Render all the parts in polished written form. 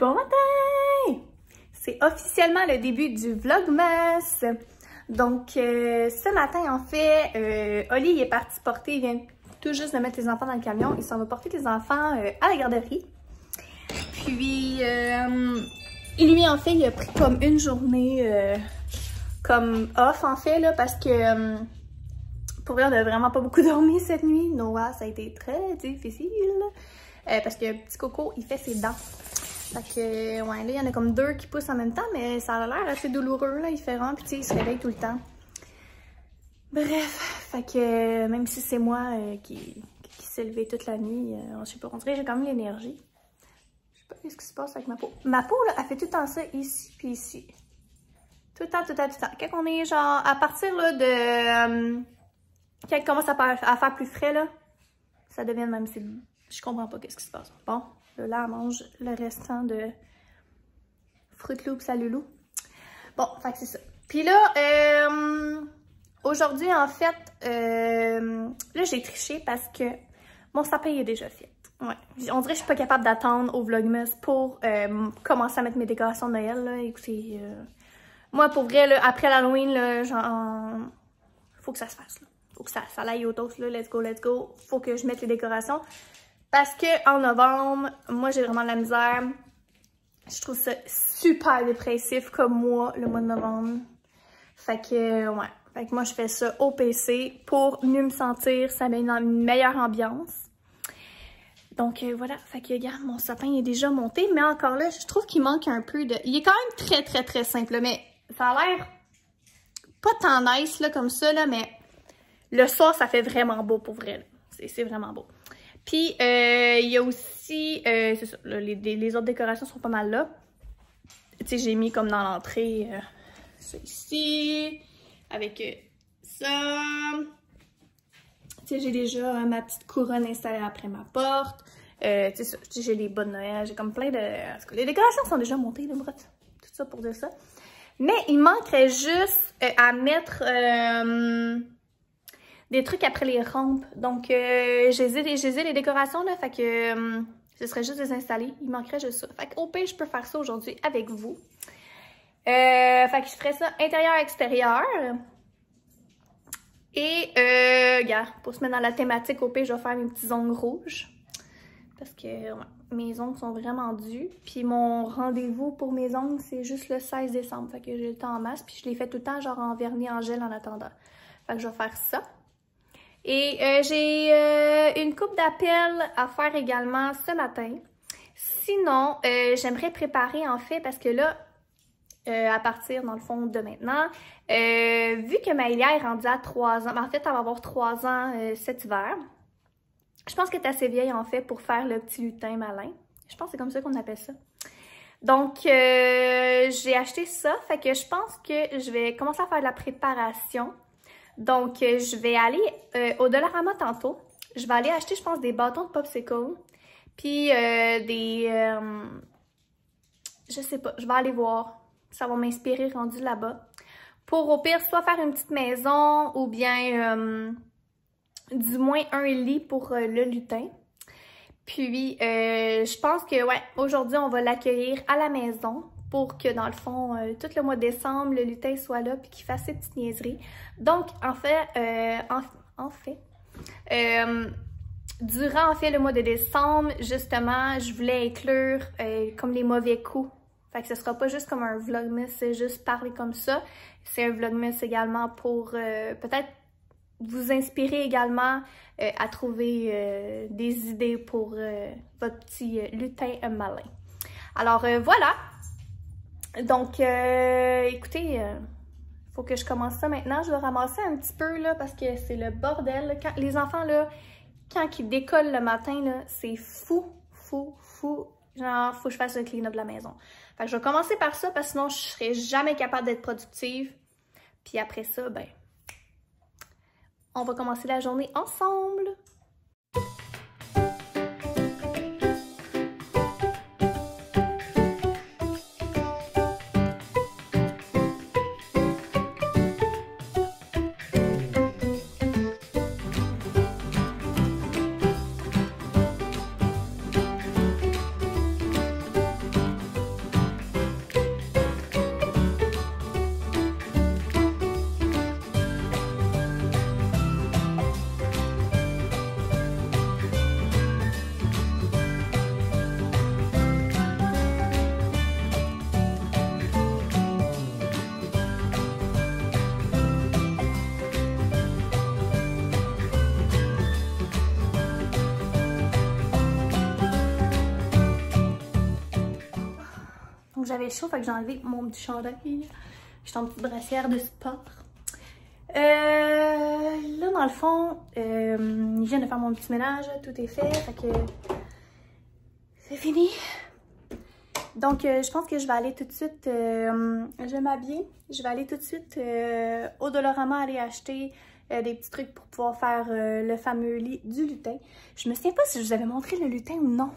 Bon matin! C'est officiellement le début du Vlogmas. Donc, ce matin, en fait, Oli il est parti porter, il vient tout juste de mettre les enfants dans le camion. Il s'en va porter les enfants à la garderie. Puis, lui, en fait, il a pris comme une journée comme off, en fait, là, parce que pour vrai, on n'a vraiment pas beaucoup dormi cette nuit. Noah, ça a été très difficile. Parce que petit Coco, il fait ses dents. Fait que, ouais, là, il y en a comme deux qui poussent en même temps, mais ça a l'air assez douloureux, là. Il fait vraiment pitié, il se réveille tout le temps. Bref, fait que même si c'est moi qui s'est levé toute la nuit, je sais pas, on dirait que j'ai quand même l'énergie. Je sais pas ce qui se passe avec ma peau. Ma peau, là, elle fait tout le temps ça, ici puis ici. Tout le temps, tout le temps, tout le temps. Quand on est genre, à partir là de... quand il commence à faire plus frais, là, ça devient même... Je comprends pas qu'est-ce qui se passe. Bon, là, elle mange le restant de Fruit Loops à Loulou. Bon, fait que c'est ça. Puis là, aujourd'hui, en fait, là, j'ai triché parce que mon sapin est déjà fait. Ouais. On dirait que je suis pas capable d'attendre au Vlogmas pour commencer à mettre mes décorations de Noël, là. Écoutez, moi, pour vrai, là, après l'Halloween, là, genre, faut que ça se fasse, là. Faut que ça aille au toast, là. Let's go, let's go. Faut que je mette les décorations. Parce que en novembre, moi, j'ai vraiment de la misère. Je trouve ça super dépressif comme mois, le mois de novembre. Fait que, ouais. Fait que moi, je fais ça au PC pour mieux me sentir, ça met une meilleure ambiance. Donc, voilà. Fait que, regarde, mon sapin est déjà monté. Mais encore là, je trouve qu'il manque un peu de... Il est quand même très, très, très simple, mais ça a l'air pas tant nice, là, comme ça, là, mais le soir, ça fait vraiment beau, pour vrai, là. C'est vraiment beau. Puis, il y a aussi, c'est ça, là, les autres décorations sont pas mal là. Tu sais, j'ai mis comme dans l'entrée, ça ici, avec ça. Tu sais, j'ai déjà ma petite couronne installée après ma porte. Tu sais, j'ai les bas de Noël, j'ai comme plein de... Les décorations sont déjà montées, là, bref. Tout ça pour dire ça. Mais il manquerait juste à mettre... des trucs après les rampes. Donc, j'ai les décorations, là, fait que ce serait juste les installer. Il manquerait juste ça. Fait qu'au pire, je peux faire ça aujourd'hui avec vous. Fait que je ferais ça intérieur-extérieur. Et, regarde, pour se mettre dans la thématique, au pire, je vais faire mes petits ongles rouges. Parce que ouais, mes ongles sont vraiment dus. Puis mon rendez-vous pour mes ongles, c'est juste le 16 décembre. Fait que j'ai le temps en masse. Puis je les fais tout le temps, genre en vernis en gel en attendant. Fait que je vais faire ça. Et j'ai une coupe d'appels à faire également ce matin. Sinon, j'aimerais préparer en fait, parce que là, à partir dans le fond de maintenant, vu que Maëlia est rendue à 3 ans, en fait, elle va avoir 3 ans cet hiver. Je pense qu'elle est assez vieille en fait pour faire le petit lutin malin. Je pense que c'est comme ça qu'on appelle ça. Donc, j'ai acheté ça, fait que je pense que je vais commencer à faire de la préparation. Donc, je vais aller au Dollarama tantôt. Je vais aller acheter, je pense, des bâtons de popsicle. Puis je sais pas, je vais aller voir. Ça va m'inspirer rendu là-bas. Pour au pire, soit faire une petite maison ou bien du moins un lit pour le lutin. Puis, je pense que, ouais, aujourd'hui, on va l'accueillir à la maison. Pour que, dans le fond, tout le mois de décembre, le lutin soit là puis qu'il fasse ses petites niaiseries. Donc, en fait, durant, en fait, le mois de décembre, justement, je voulais inclure comme les mauvais coups. Fait que ce sera pas juste comme un vlogmas, c'est juste parler comme ça. C'est un vlogmas également pour peut-être vous inspirer également à trouver des idées pour votre petit lutin malin. Alors, voilà! Donc, écoutez, faut que je commence ça maintenant. Je vais ramasser un petit peu, là, parce que c'est le bordel. Quand, les enfants, là, quand ils décollent le matin, là, c'est fou. Genre, faut que je fasse le clean-up de la maison. Fait que je vais commencer par ça, parce que sinon, je serai jamais capable d'être productive. Puis après ça, ben, on va commencer la journée ensemble. j'avais chaud, fait que j'ai enlevé mon petit chandail. J'étais en petite brassière de sport. Là, dans le fond, je viens de faire mon petit ménage, tout est fait que c'est fini. Donc, je pense que je vais aller tout de suite, je vais m'habiller, je vais aller tout de suite au Dollarama aller acheter des petits trucs pour pouvoir faire le fameux lit du lutin. Je me souviens pas si je vous avais montré le lutin ou non.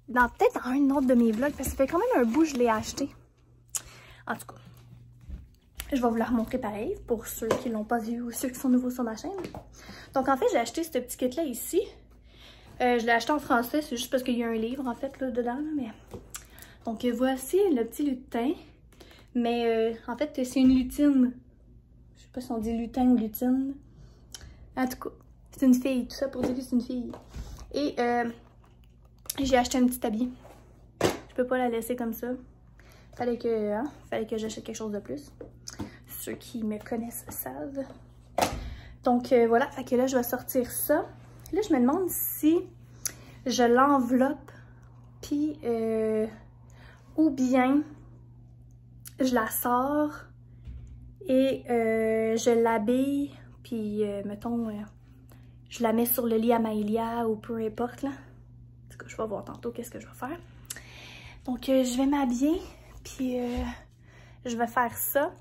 Peut-être dans un autre de mes vlogs, parce que ça fait quand même un bout que je l'ai acheté. En tout cas. Je vais vous la remontrer pareil pour ceux qui ne l'ont pas vu ou ceux qui sont nouveaux sur ma chaîne. Donc en fait, j'ai acheté ce petit kit-là ici. Je l'ai acheté en français, c'est juste parce qu'il y a un livre en fait là, dedans. Là, mais... Donc voici le petit lutin. Mais en fait, c'est une lutine. Je sais pas si on dit lutin ou lutine. En tout cas, c'est une fille. Tout ça pour dire que c'est une fille. Et j'ai acheté un petit habit. Je peux pas la laisser comme ça. Fallait que j'achète quelque chose de plus. Ceux qui me connaissent savent. Donc voilà, fait que là je vais sortir ça. Là je me demande si je l'enveloppe puis ou bien je la sors et je l'habille puis mettons je la mets sur le lit à Maëlia ou peu importe là. En tout cas, je vais voir tantôt qu'est-ce que je vais faire. Donc je vais m'habiller puis je vais faire ça.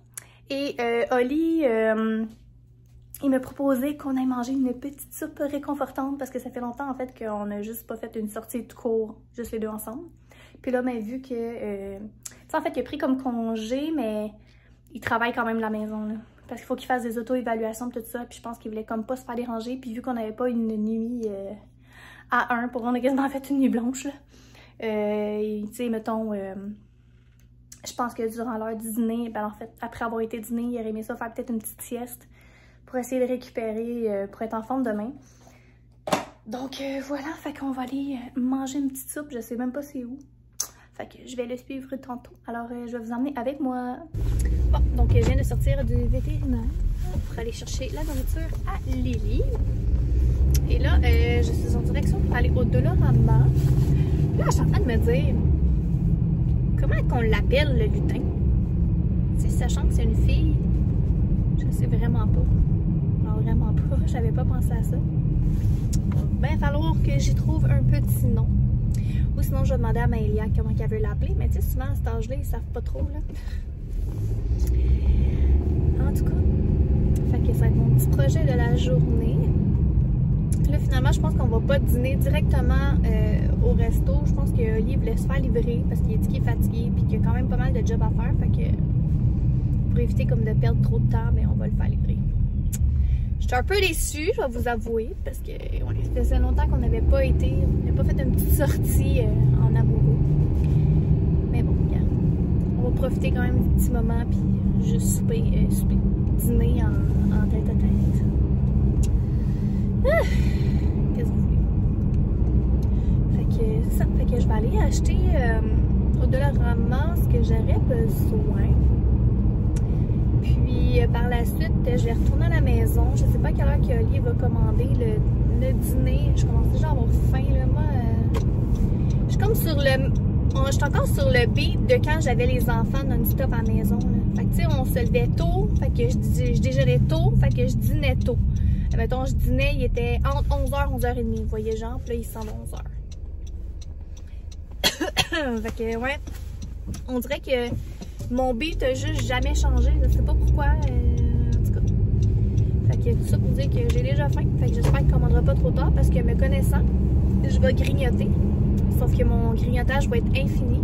Et Oli, il m'a proposé qu'on aille manger une petite soupe réconfortante parce que ça fait longtemps en fait qu'on n'a juste pas fait une sortie de cours, juste les deux ensemble. Puis là, ben, vu que, tu sais, en fait, il a pris comme congé, mais il travaille quand même de la maison, là. Parce qu'il faut qu'il fasse des auto-évaluations tout ça, puis je pense qu'il voulait comme pas se faire déranger. Puis vu qu'on n'avait pas une nuit à 1, pour on a quasiment fait une nuit blanche, là. Tu sais, mettons... je pense que durant l'heure du dîner, ben en fait, après avoir été dîner, il aurait aimé ça faire peut-être une petite sieste pour essayer de récupérer, pour être en forme demain. Donc voilà, fait qu'on va aller manger une petite soupe, je sais même pas c'est où. Fait que je vais le suivre tantôt. Alors je vais vous emmener avec moi. Bon, donc je viens de sortir du vétérinaire pour aller chercher la nourriture à Lily. Et là, je suis en direction pour aller au Dollarama. Là, je suis en train de me dire... Comment qu'on l'appelle le lutin? Tu sais, sachant que c'est une fille, je sais vraiment pas. Non, vraiment pas. J'avais pas pensé à ça. Ben, il va falloir que j'y trouve un petit nom. Ou sinon, je vais demander à Maëlia comment elle veut l'appeler. Mais tu sais, souvent à cet âge-là, ils savent pas trop, là. En tout cas, fait que ça va être mon petit projet de la journée. Là, finalement, je pense qu'on va pas dîner directement au resto. Je pense que Oli voulait se faire livrer parce qu'il a dit qu'il est fatigué et qu'il y a quand même pas mal de job à faire. Fait que pour éviter comme de perdre trop de temps, mais on va le faire livrer. Je suis un peu déçue, je vais vous avouer, parce que ouais, ça faisait longtemps qu'on n'avait pas été, on n'a pas fait une petite sortie en amoureux. Mais bon, regarde, on va profiter quand même du petit moment puis juste souper, dîner en tête à tête. Ah, qu'est-ce que vous voulez? Fait que c'est ça, fait que je vais aller acheter au Dollarama ce que j'aurais besoin. Puis par la suite, je vais retourner à la maison. Je sais pas à quelle heure que Oli va commander le dîner. Je commence déjà à avoir faim là. Moi, je suis comme sur le... Je suis encore sur le beat de quand j'avais les enfants non-stop à la maison. Là. Fait que tu sais, on se levait tôt. Fait que je déjeunais tôt. Fait que je dînais tôt. Mettons, je dînais, il était entre 11h et 11h30. Vous voyez, genre, puis là, il semble 11h. Fait que, ouais. On dirait que mon beat a juste jamais changé. Je sais pas pourquoi. En tout cas. Fait que tout ça pour dire que j'ai déjà faim. Fait que j'espère qu'il ne commandera pas trop tard parce que me connaissant, je vais grignoter. Sauf que mon grignotage va être infini.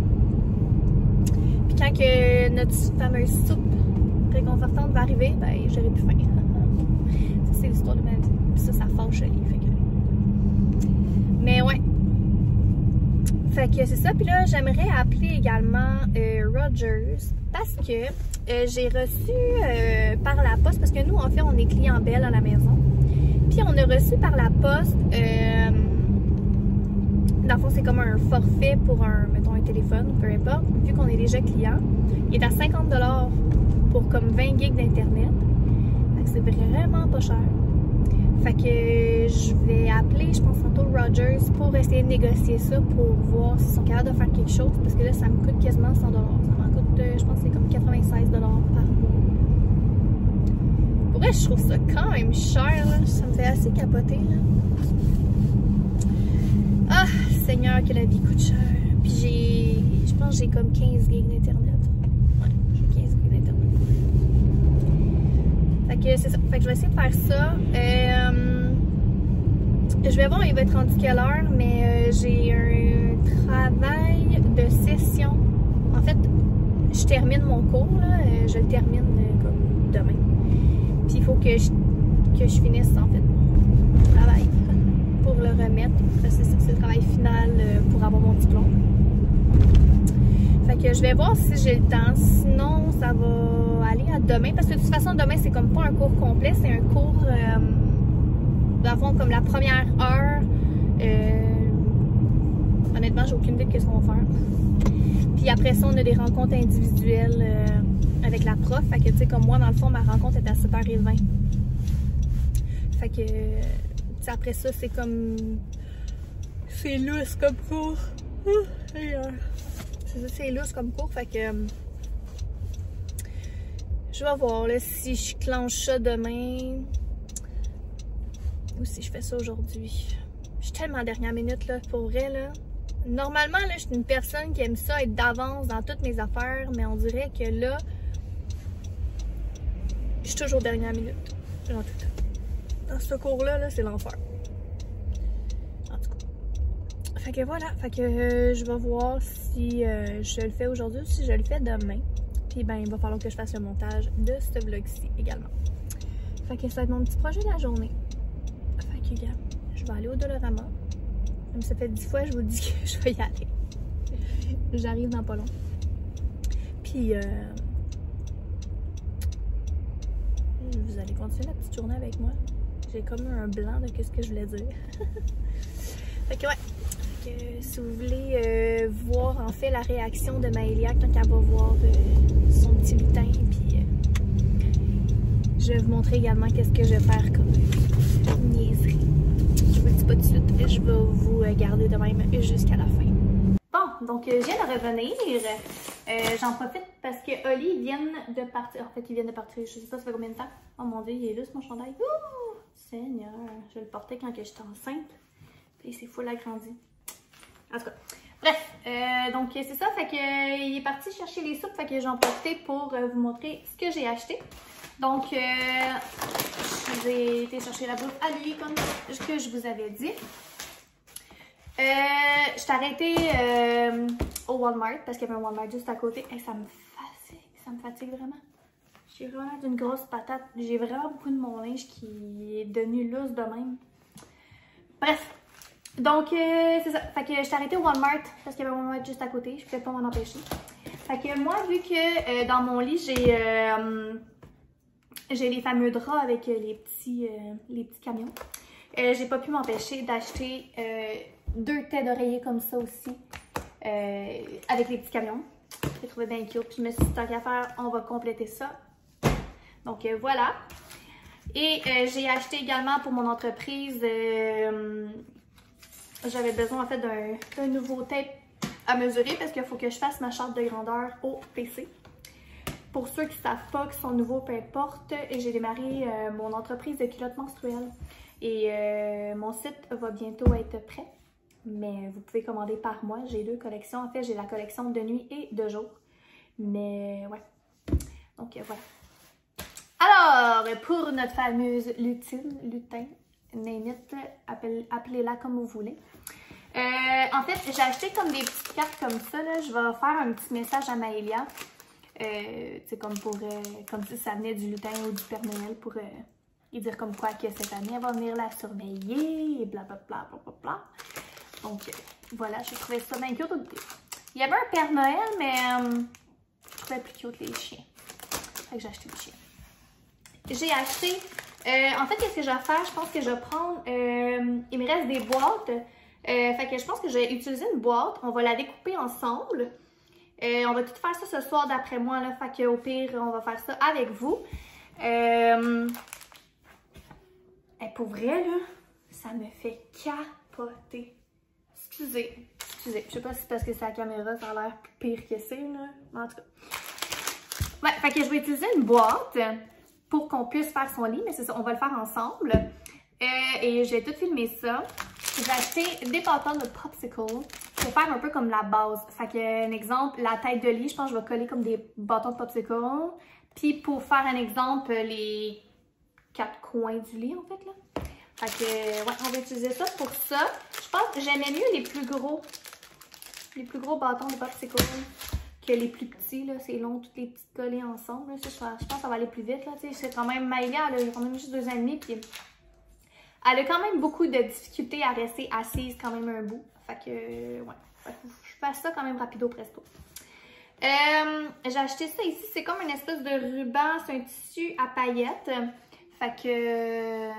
Puis quand que notre fameuse soupe réconfortante va arriver, ben j'aurai plus faim. Ça, c'est l'histoire de ma vie. Puis ça fâche Oli. Fait que... Mais ouais. Fait que c'est ça. Puis là, j'aimerais appeler également Rogers parce que j'ai reçu par la poste, parce que nous, en fait, on est clientèle à la maison. Puis on a reçu par la poste, dans le fond, c'est comme un forfait pour mettons, un téléphone, peu importe. Vu qu'on est déjà client, il est à 50$ pour comme 20 gigs d'internet. Fait que c'est vraiment pas cher. Fait que je vais appeler, je pense, tantôt Rogers pour essayer de négocier ça pour voir s'ils sont capables de faire quelque chose. Parce que là, ça me coûte quasiment 100 $. Ça m'en coûte, je pense que c'est comme 96 $ par mois. Pour vrai, je trouve ça quand même cher, là. Ça me fait assez capoter, là. Ah, Seigneur, que la vie coûte cher. Puis je pense que j'ai comme 15 gigs d'internet. Ouais, j'ai 15 gigs d'internet. Fait que c'est ça. Fait que je vais essayer de faire ça. Je vais voir, il va être rendu quelle heure, mais j'ai un travail de session. En fait, je termine mon cours, là. Je le termine comme demain. Puis il faut que je finisse, en fait, mon travail pour le remettre. C'est le travail final pour avoir mon diplôme. Fait que je vais voir si j'ai le temps. Sinon, ça va aller à demain. Parce que de toute façon, demain, c'est comme pas un cours complet. C'est un cours, dans le fond, comme la première heure. Honnêtement, j'ai aucune idée de ce qu'on va faire. Puis après ça, on a des rencontres individuelles avec la prof. Fait que, tu sais, comme moi, dans le fond, ma rencontre est à 7h20. Fait que, tu sais, après ça, c'est comme... C'est lousse comme cours. C'est ça, c'est lousse comme cours. Fait que... je vais voir là, si je clenche ça demain ou si je fais ça aujourd'hui. Je suis tellement à dernière minute, là, pour vrai, là. Normalement, là, je suis une personne qui aime ça, être d'avance dans toutes mes affaires, mais on dirait que là, je suis toujours dernière minute. Dans tout. Dans ce cours-là, là, c'est l'enfer. En tout cas. Fait que voilà. Fait que je vais voir si je le fais aujourd'hui ou si je le fais demain. Puis ben, il va falloir que je fasse le montage de ce vlog-ci également. Fait que ça va être mon petit projet de la journée. Fait que, gars, je vais aller au Dollarama. Comme ça fait 10 fois, je vous dis que je vais y aller. J'arrive dans pas long. Puis, vous allez continuer la petite journée avec moi. J'ai comme un blanc de ce que je voulais dire. Fait que ouais. Fait que, si vous voulez voir en fait la réaction de Maëlia quand elle va voir son petit lutin, puis je vais vous montrer également qu'est-ce que je vais faire comme niaiserie. Je vous le dis pas tout de suite, je vais vous garder de même jusqu'à la fin. Bon, donc je viens de revenir. J'en profite parce que Oli vient de partir. En fait, il vient de partir, je sais pas ça fait combien de temps. Oh mon dieu, il est lousse mon chandail. Ouh, Seigneur, je le portais quand j'étais enceinte. Puis c'est full agrandi. En tout cas, bref, donc c'est ça, fait que il est parti chercher les soupes, fait que j'en profite pour vous montrer ce que j'ai acheté. Donc, j'ai été chercher la bouffe à lui, comme que je vous avais dit. Je t'ai arrêté au Walmart, parce qu'il y avait un Walmart juste à côté. Et ça me fatigue vraiment. J'ai vraiment d'une grosse patate. J'ai vraiment beaucoup de mon linge qui est devenu loose de même. Bref. Donc, c'est ça. Fait que je t'ai arrêté au Walmart parce qu'il y avait un Walmart juste à côté. Je pouvais pas m'en empêcher. Fait que moi, vu que dans mon lit, j'ai les fameux draps avec les petits camions, j'ai pas pu m'empêcher d'acheter 2 têtes d'oreiller comme ça aussi avec les petits camions. J'ai trouvé bien cute. Puis je me suis dit, tant qu'à faire, on va compléter ça. Donc, voilà. Et j'ai acheté également pour mon entreprise... j'avais besoin en fait d'un nouveau tape à mesurer parce qu'il faut que je fasse ma charte de grandeur au PC. Pour ceux qui ne savent pas, qui sont nouveaux, peu importe, j'ai démarré mon entreprise de culottes menstruelles. Et mon site va bientôt être prêt. Mais vous pouvez commander par mois. J'ai 2 collections. En fait, j'ai la collection de nuit et de jour. Mais ouais. Donc voilà. Alors, pour notre fameuse lutin, name it, appelez-la comme vous voulez. En fait, j'ai acheté comme des petites cartes comme ça. Là. Je vais faire un petit message à Maëlia. C'est comme si ça venait du lutin ou du Père Noël pour lui dire comme quoi que cette année, elle va venir la surveiller et blablabla. Donc, voilà, j'ai trouvé ça bien cute. Il y avait un Père Noël, mais je trouvais plus cute les chiens. Fait que j'ai acheté des chiens. J'ai acheté... en fait, qu'est-ce que je vais faire? Je pense que je vais prendre... il me reste des boîtes. Fait que je pense que je vais utiliser une boîte. On va la découper ensemble. On va tout faire ça ce soir d'après moi. Là, fait qu'au pire, on va faire ça avec vous. Et pour vrai, là, ça me fait capoter. Excusez. Je sais pas si c'est parce que c'est la caméra, ça a l'air pire que c'est, là. En tout cas. Ouais, fait que je vais utiliser une boîte pour qu'on puisse faire son lit, mais c'est ça, on va le faire ensemble. Et j'ai tout filmé ça. J'ai acheté des bâtons de popsicle pour faire un peu comme la base. Fait que, un exemple, la tête de lit, je pense que je vais coller comme des bâtons de popsicle. Puis pour faire un exemple, les 4 coins du lit, en fait, là. Fait que, ouais, on va utiliser ça pour ça. Je pense que j'aimais mieux les plus gros bâtons de popsicle que les plus petits, là. C'est long, toutes les petites collées ensemble, là. Ça, je pense que ça va aller plus vite, là. Tu sais, c'est quand même Maïlia, elle a quand même juste 2 ans et demi, puis elle a quand même beaucoup de difficultés à rester assise quand même un bout. Fait que, ouais, fait que je fais ça quand même rapido presto. J'ai acheté ça ici, c'est comme une espèce de ruban, c'est un tissu à paillettes. Fait que,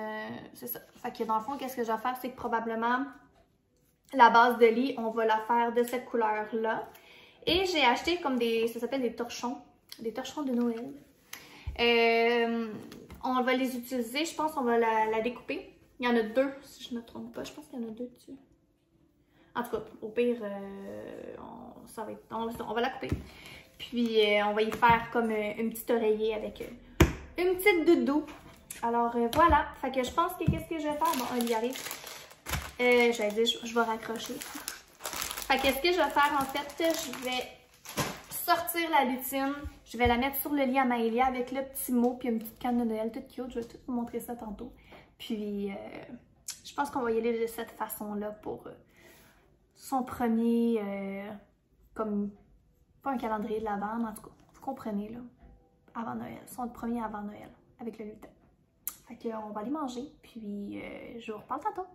c'est ça. Fait que dans le fond, qu'est-ce que je vais faire, c'est que probablement la base de lit, on va la faire de cette couleur-là. Et j'ai acheté comme ça s'appelle des torchons de Noël. On va les utiliser, je pense qu'on va la découper. Il y en a 2, si je ne me trompe pas. Je pense qu'il y en a 2 dessus. En tout cas, au pire, on va la couper. Puis, on va y faire comme une petite oreiller avec une petite doudou. Alors, voilà. Fait que je pense que qu'est-ce que je vais faire? Bon, on y arrive. J'allais dire, je vais raccrocher. Fait que ce que je vais faire, en fait, je vais sortir la lutine. Je vais la mettre sur le lit à Maëlia avec le petit mot puis une petite canne de Noël toute cute. Je vais tout vous montrer ça tantôt. Puis, je pense qu'on va y aller de cette façon-là pour son premier, comme, pas un calendrier de l'Avent, mais en tout cas, vous comprenez, là, avant Noël. Son premier avant Noël, avec le lutin. Fait qu'on va aller manger, puis je vous reparle tantôt.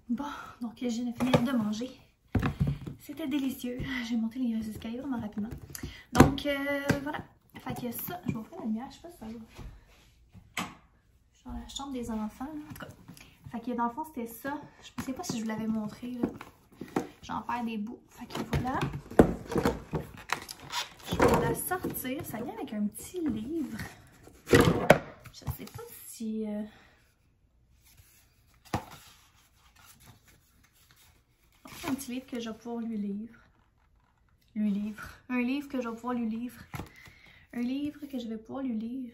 Bon, donc je viens de finir de manger. C'était délicieux. J'ai monté les escaliers vraiment rapidement. Donc, voilà. Fait que ça, je vais ouvrir la lumière, je sais pas si ça va. Je suis dans la chambre des enfants, là. En tout cas. Fait que dans le fond, c'était ça. Je ne sais pas si je vous l'avais montré, là. J'en perds des bouts. Fait que voilà. Je vais la sortir. Ça vient avec un petit livre. Je sais pas si... un petit livre que je vais pouvoir lui lire. Un livre que je vais pouvoir lui lire. Un livre que je vais pouvoir lui lire.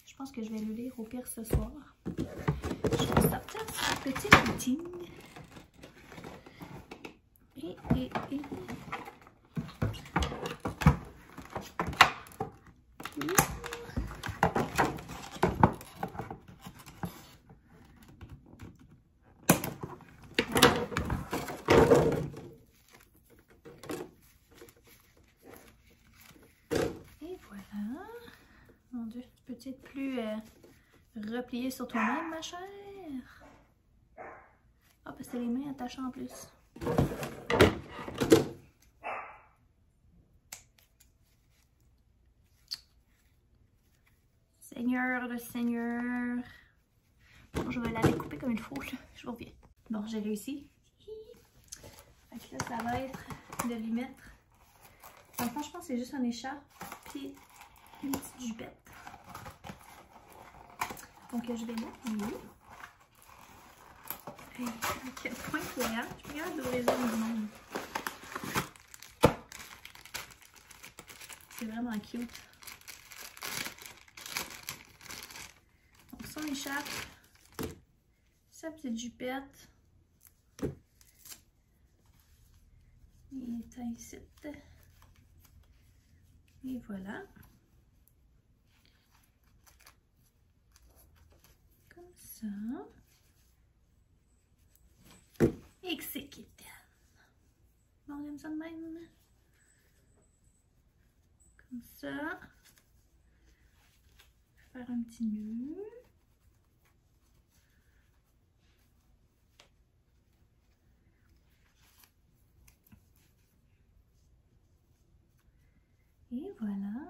Je pense que je vais le lire au pire ce soir. Je vais sortir sa petite routine. Et. Mon Dieu, tu peux être plus repliée sur toi-même, ma chère? Ah, parce que les mains attachées en plus. Seigneur, le Seigneur. Bon, je vais la découper comme il faut, là. Je vous reviens. Bon, j'ai réussi. Fait que là, ça va être de lui mettre. Enfin, je pense que c'est juste un écharpe. Puis une petite jupette. Donc, je vais mettre lui. Et à quel point il regarde. Je regarde d'ouvrir les yeux du monde. C'est vraiment cute. Donc, son écharpe. Sa petite jupette. Il est ici. Et voilà. Comme ça. Et que c'est qu'il bon, on aime ça de même. Comme ça. Faire un petit nœud. Et voilà.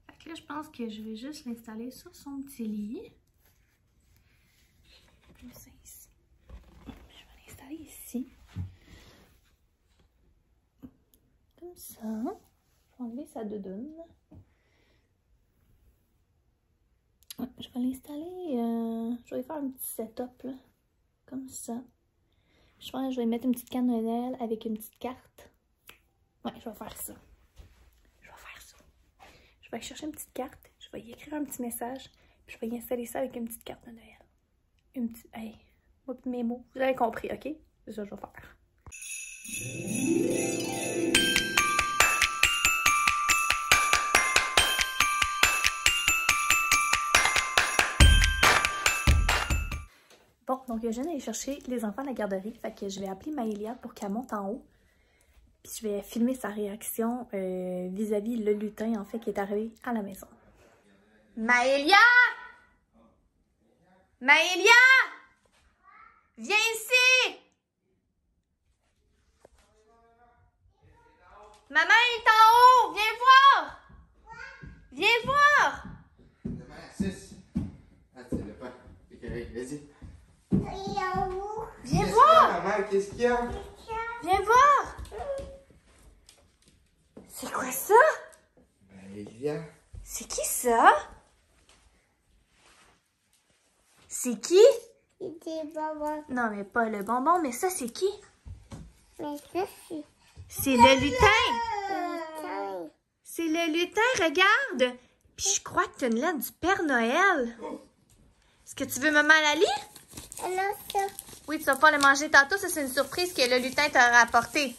Fait que là, je pense que je vais juste l'installer sur son petit lit. Comme ça ici. Je vais l'installer ici. Comme ça. vais enlever sa doudoune. Ouais, je vais l'installer. Je vais faire un petit setup, là. Comme ça. Je pense que je vais mettre une petite canne de Noël avec une petite carte. Ouais, je vais faire ça. Je vais aller chercher une petite carte. Je vais y écrire un petit message. Puis je vais y installer ça avec une petite carte de Noël. Une petite... Hey, mes mots. Vous avez compris, OK? C'est ça que je vais faire. Bon, donc je viens d'aller chercher les enfants à la garderie. Fait que je vais appeler Maëlia pour qu'elle monte en haut. Puis je vais filmer sa réaction vis-à-vis le lutin, en fait, qui est arrivé à la maison. Maëlia! Maëlia! Viens ici! Maman est en haut! Viens voir! Viens voir! Maman, 6. Ah, tu l'as pas. C'est correct, vas-y. Viens voir! Maman, qu'est-ce qu'il y a? Viens voir! C'est quoi ça? Maëlia. C'est qui ça? C'est qui? C'est bonbon. Non, mais pas le bonbon, mais ça, c'est qui? Mais ça, c'est C'est le lutin! le C'est le lutin, regarde! Puis je crois que tu as une lettre du Père Noël. Est-ce que tu veux maman la lire? alors ça. Oui, tu vas pas le manger tantôt. Ça, c'est une surprise que le lutin t'a rapporté.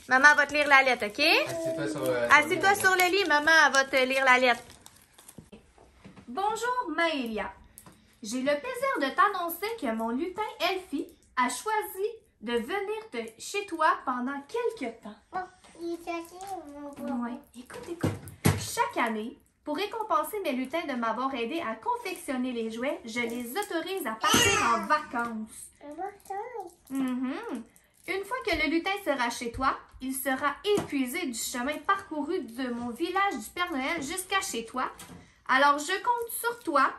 Maman va te lire la lettre, OK? Assieds-toi sur Assieds-toi sur le lit. Maman elle va te lire la lettre. Bonjour, Maëlia. J'ai le plaisir de t'annoncer que mon lutin Elfie a choisi de venir chez toi pendant quelques temps. Oh, il est sorti, mon bonbon. Ouais. Écoute. Chaque année, pour récompenser mes lutins de m'avoir aidé à confectionner les jouets, je les autorise à partir en vacances. Maman, ça, Mhm. Une fois que le lutin sera chez toi, il sera épuisé du chemin parcouru de mon village du Père Noël jusqu'à chez toi. Alors, je compte sur toi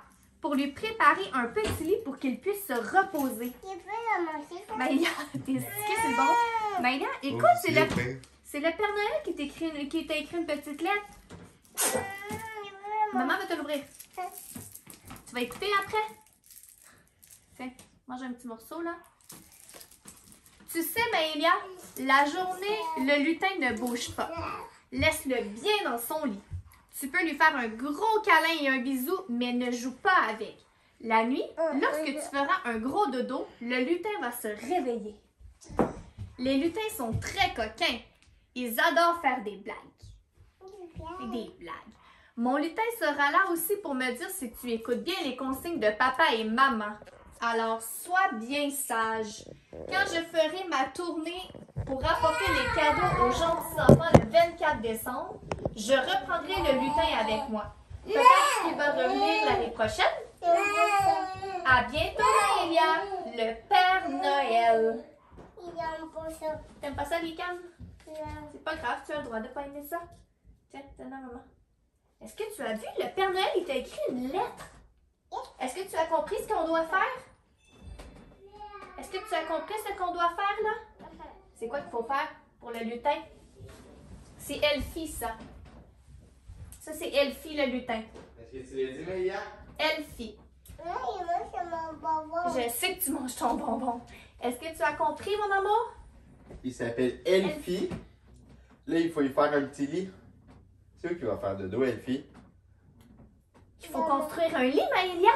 pour lui préparer un petit lit pour qu'il puisse se reposer. il peut le manger. Maïlia, t'es stické, c'est bon? Maïlia, écoute, c'est le Père Noël qui t'a écrit une petite lettre. Maman va te l'ouvrir. Tu vas écouter après? Tiens, mange un petit morceau, là. Tu sais, Maëlia, la journée, le lutin ne bouge pas. Laisse-le bien dans son lit. Tu peux lui faire un gros câlin et un bisou, mais ne joue pas avec. La nuit, lorsque tu feras un gros dodo, le lutin va se réveiller. Les lutins sont très coquins. Ils adorent faire des blagues. Des blagues. Mon lutin sera là aussi pour me dire si tu écoutes bien les consignes de papa et maman. Alors, sois bien sage. Quand je ferai ma tournée pour apporter les cadeaux aux gentils enfants le 24 décembre, je reprendrai le lutin avec moi. Peut-être qu'il va revenir l'année prochaine. À bientôt, Maëlia, le Père Noël. Il aime pas ça. T'aimes pas ça, les cannes? C'est pas grave, tu as le droit de pas aimer ça. Tiens, donne à maman. Est-ce que tu as vu, le Père Noël, il t'a écrit une lettre? Est-ce que tu as compris ce qu'on doit faire? Est-ce que tu as compris ce qu'on doit faire, là? C'est quoi qu'il faut faire pour le lutin? C'est Elfie, ça. Ça, c'est Elfie, le lutin. Est-ce que tu l'as dit, Maëlia? Elfie. Non, il mange mon bonbon. Je sais que tu manges ton bonbon. Est-ce que tu as compris, mon amour? Il s'appelle Elfie. Là, il faut lui faire un petit lit. C'est sûr qu'il va faire de dos, Elfie. Il faut construire un lit, Maëlia.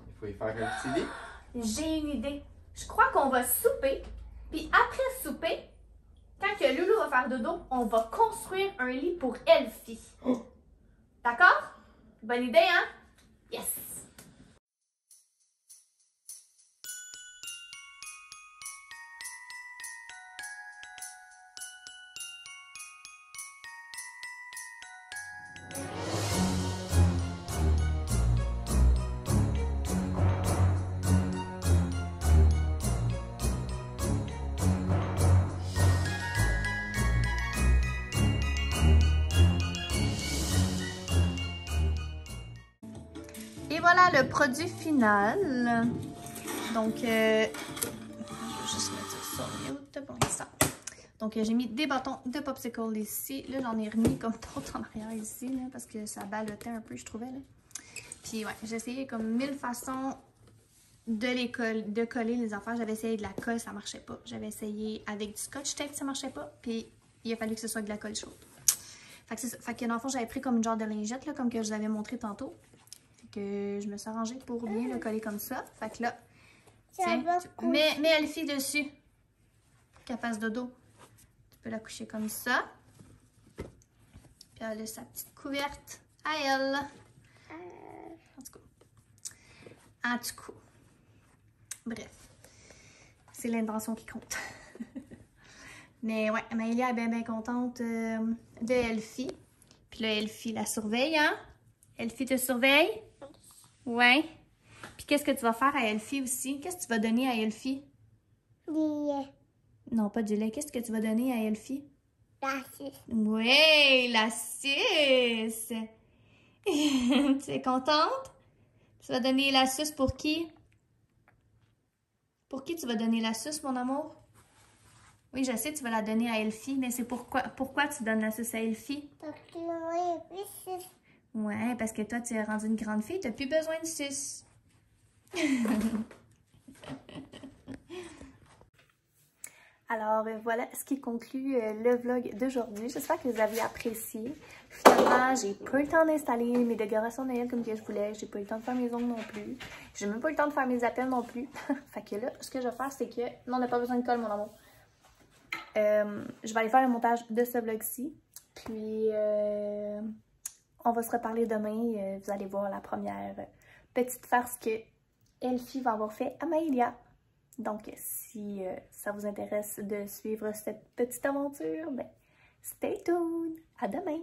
Il faut lui faire un petit lit. J'ai une idée. Je crois qu'on va souper. Puis après souper, quand que Loulou va faire dodo, on va construire un lit pour Elfie. Oh. D'accord? Bonne idée, hein? Yes! Et voilà le produit final. Donc, je vais juste mettre ça sur mute. Bon, ça. Donc, j'ai mis des bâtons de popsicle ici. Là, j'en ai remis comme d'autres en arrière ici, là, parce que ça ballottait un peu, je trouvais. Là. Puis, ouais, j'ai essayé comme 1000 façons de coller les affaires. J'avais essayé de la colle, ça marchait pas. J'avais essayé avec du scotch tape, ça marchait pas. Puis, il a fallu que ce soit de la colle chaude. Fait que c'est ça. Fait que dans le fond, j'avais pris comme une genre de lingette, là, comme que je vous avais montré tantôt. Fait que je me suis arrangée pour bien le coller comme ça. Fait que là, tiens, mets Elfie dessus. Qu'elle fasse dodo. Tu peux la coucher comme ça. Puis elle a sa petite couverte à elle. En tout cas. Bref. C'est l'intention qui compte. Mais ouais, Amaïlia est bien contente de Elfie. Puis là, Elfie la surveille, hein? Elfie te surveille? Ouais. Puis qu'est-ce que tu vas faire à Elfie aussi? Qu'est-ce que tu vas donner à Elfie? Du lait. Non, pas du lait. Qu'est-ce que tu vas donner à Elfie? La suce. Oui, la suce! Tu es contente? Tu vas donner la suce pour qui? Pour qui tu vas donner la suce, mon amour? Oui, je sais, tu vas la donner à Elfie, mais c'est pourquoi tu donnes la suce à Elfie? Parce que moi, j'ai plus de suce. Ouais, parce que toi, tu es rendue une grande fille, tu n'as plus besoin de suce. Alors, voilà ce qui conclut le vlog d'aujourd'hui. J'espère que vous avez apprécié. Finalement, j'ai pas eu le temps d'installer mes décorations de Noël comme que je voulais. J'ai pas eu le temps de faire mes ongles non plus. J'ai même pas eu le temps de faire mes appels non plus. Fait que là, ce que je vais faire, c'est que... Non, on n'a pas besoin de colle, mon amour. Je vais aller faire le montage de ce vlog-ci. Puis, on va se reparler demain. Vous allez voir la première petite farce que Elfie va avoir fait à Maëlia. Donc, si ça vous intéresse de suivre cette petite aventure, ben, stay tuned! À demain!